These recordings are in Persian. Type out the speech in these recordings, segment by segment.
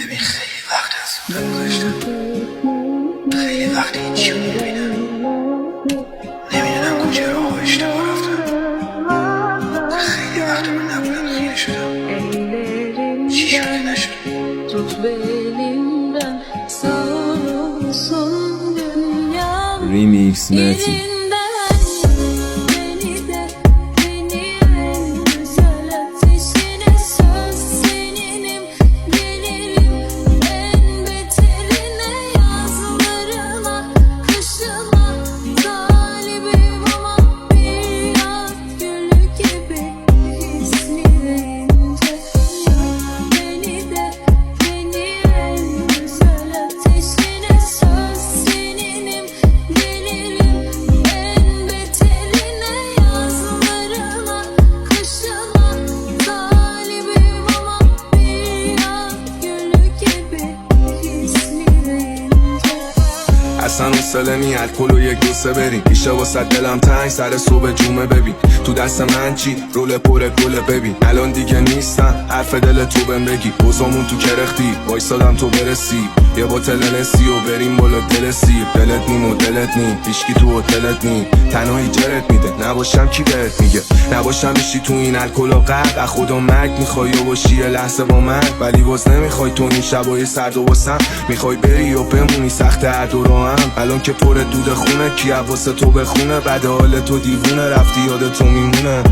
ببین خیلی وقت از اون گذاشتم، خیلی وقت هیچی رو نمیبینم، نمیدونم کجا رو اشتباه رفتم، خیلی وقت من نبودم خیلی شدم، چی شده نشد. ریمیکس متی اصلا حوصله نی الکل و یک دوسه بریم پیشه واسه دلم تنگ سر صبح جمعه ببین تو دست من چی رول پر گله ببین الان دیگه نیستم حرف دل تو بهم بگی بزامون تو کرختی وایسادم تو برسی یه بوتل نسی و بریم بالا دل سیب دلت نیم و دلت نیم هیچکی تو هتلت نیم تنهایی جرت میده نباشم کی بهت میگه نباشم میشی تو این الکل و غرق از خدا مرگ میخوای و باشی یه لحظه با من ولی باز نمیخوای تو این شبای سرد و واسم میخوای بری و بمونی سخت هر دو راهم الان که پر دود خونه کی واسه تو بخونه بعد حال تو دیوونه رفتی یاد تو میمونه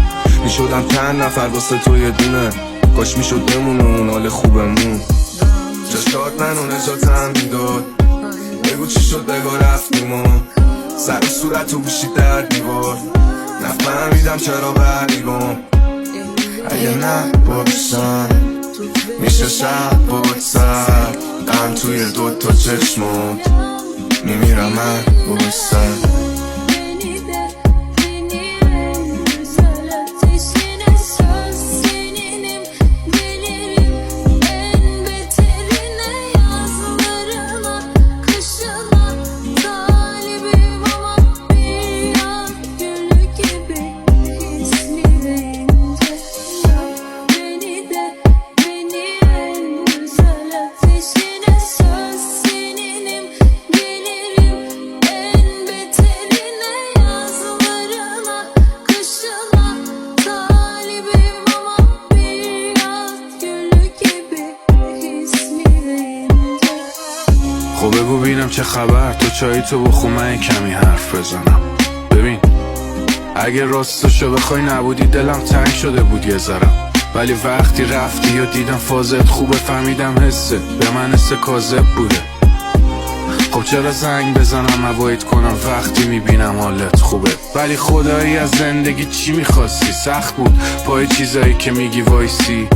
میشدم چند نفر واسه تو یه دونه کاش میشد بمونه اون حال خوبمون چشات منو نجاتم میداد بگو چی شد بگو رفتیم و سر و صورت تو بوشید در دیوار نفهمیدم چرا بریبام اگه نباشم میشه شب بود سر غم توی دوتا چشمات میمیرم من بوستر خب بگو ببینم چه خبر تو چایی تو بخو من کمی حرف بزنم ببین اگه راستشو بخوای نبودی دلم تنگ شده بود یه ذرم ولی وقتی رفتی و دیدم فازت خوبه فهمیدم حسه به من حس کاذب بوده خب چرا زنگ بزنم اوایت کنم وقتی میبینم حالت خوبه ولی خدایی از زندگی چی میخواستی سخت بود پای چیزایی که میگی وایسی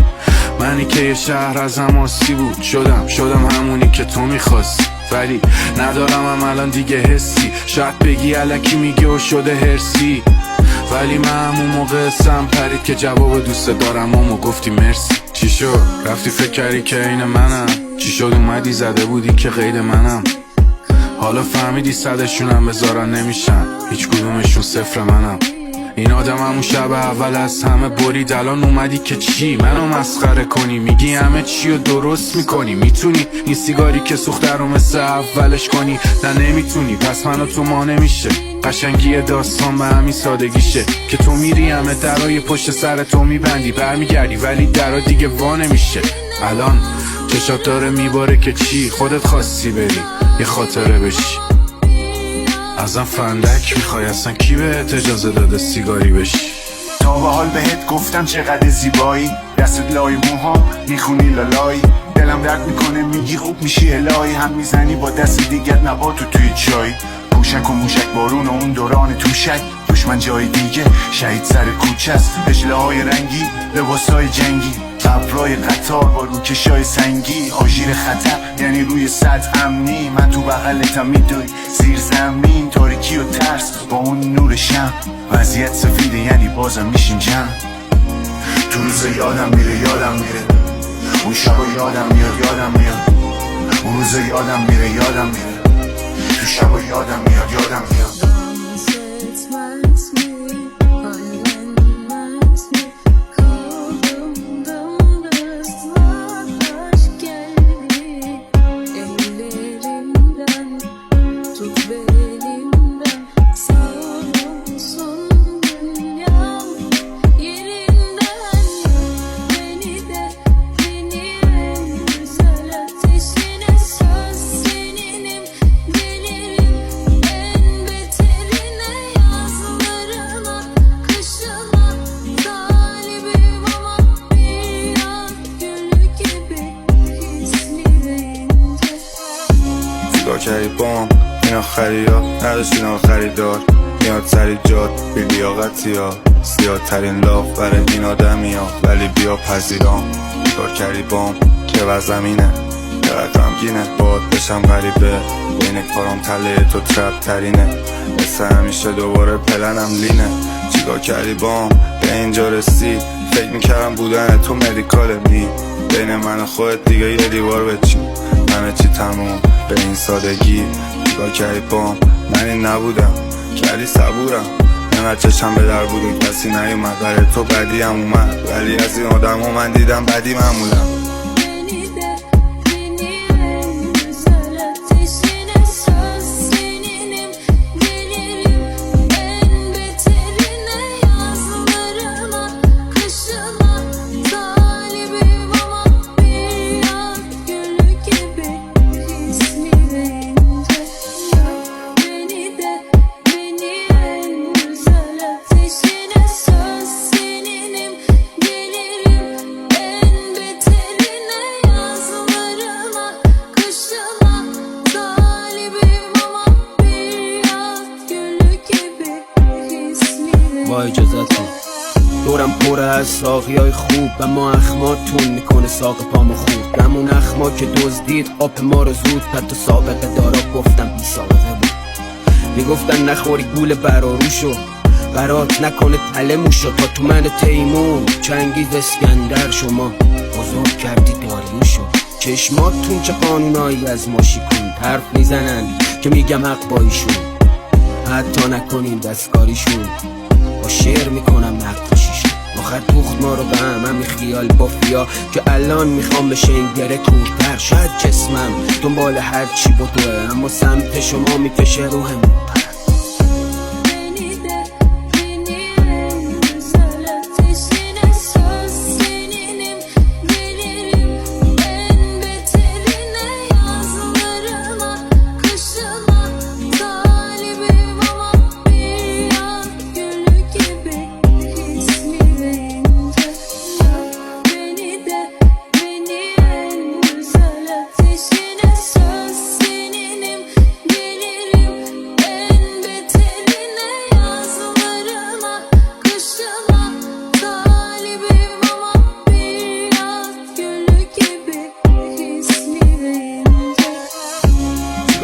منی که یه شهر ازم آسی بود شدم همونی که تو میخواستی ولی ندارم هم الان دیگه حسی شاید بگی الکی میگه و شده هرسی ولی من همون موقع سم پرید که جواب دوست دارم و گفتی مرسی چی شد رفتی فکر کردی که این منم چی شد اومدی زده بودی که قید منم حالا فهمیدی صدشونم بذارن نمیشن هیچ کدومشون صفر منم این آدم همون شب اول از همه برید الان اومدی که چی منو مسخره کنی میگی همه چی رو درست میکنی میتونی این سیگاری که سوخته رو مثل اولش کنی نه نمیتونی پس منو تو ما نمیشه قشنگی داستان به همین سادگیشه که تو میری همه درای پشت سر تو میبندی برمیگردی ولی درا دیگه وا نمیشه الان چشات داره میباره که چی خودت خواستی بری یه خاطره بشی ازم فندک میخوای اصلا کی بهت اجازه داده سیگاری بشی تا به حال بهت گفتم چقدر زیبایی دستت لای موها میخونی لالایی دلم درد میکنه میگی خوب میشی الهی هم میزنی با دست دیگت نباتو توی چای پوشک و موشک بارون و اون دوران توشک دشمن جای دیگه شهید سر کوچه است دشله های رنگی لباسای جنگی ابرای قطار با روکشای سنگی آژیر خطر یعنی روی سطح امنی من تو بغلتم میدوی زیر زمین تاریکی و ترس با اون نور شم وضعیت سفیده یعنی بازم میشیم جمع تو روز یادم میره اون شبا یادم میاد اون روز یادم میره تو شبا یادم میاد کردی بام این آخری ها نداشت اینا خریدار میاد سری جاد بی لیاقتی ها زیاد ترین لاف برای این آدمی ها ولی بیا پذیرام چیکار کردی بام که و زمینه چقدر غمگینه باد بشم غریبه بین کارام تله تو ترپ ترینه مثل همیشه دوباره پلنم لینه چیکار کردی بام به اینجا رسید فکر میکردم بودن تو مدیکال می بین من و خودت دیگه یه دیوار بچین همه چی تموم به این سادگی چیکار کردی بام من این نبودم کردی صبورم اینقدر چشم به در بود کسی نیومد برای تو بدی هم اومد ولی از این آدم ها من دیدم بدی معمولم با اجازتون دورم پر از ساقیای خوب و ما اخماتون میکنه ساق پامو خود همون اخما که دزدید آب ما رو زود حتی سابقه دارا گفتم بی سابقه بود میگفتن نخوری گول براروشو برات نکنه تله موشو تا تو من تیمون چنگیز اسکندر شما بزرگ کردی داریوشو چشماتون چه قانونایی از ما شیکون حرف میزنن که میگم حق با ایشون حتی نکنین دستکاریشون با شعر میکنم نقاشیشون آخر دوخت ما رو به همین خیال بافیا که الان میخوام بشه این گره کورتر شاید جسمم دنبال هر چی بدوه اما سمت شما میکشه روحم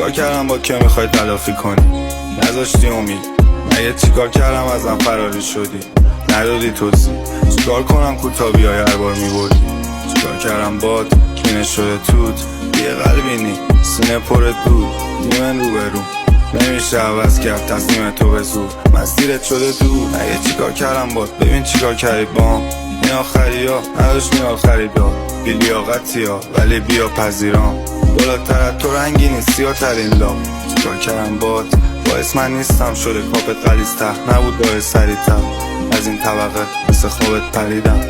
چیکار کردم با که میخوای تلافی کنی نذاشتی امید مگه چیکار کردم ازم فراری شدی ندادی توضیح چیکار کنم کوتابی های هر بار میبردی چیکار کردم باد کینه شده توت یه قلبی نی سینه پر دود دیمن رو برون نمیشه عوض کرد تصمیم تو به زور مسیرت شده دور مگه چیکار کردم باد ببین چیکار کردی بام این آخری ها نداشت این آخری دا بی لیاقتی ها ولی بیا پذیرام بالاتر از تو رنگی نیستی ها ترین لام چیکار کردم باد باعث من نیستم شده کاپت غلیظ‌تر نبود داره سریع‌تر از این طبقه مثل خوابت پریدم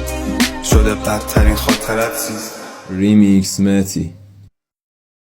شده بدترین خاطرت سیز ریمیکس متی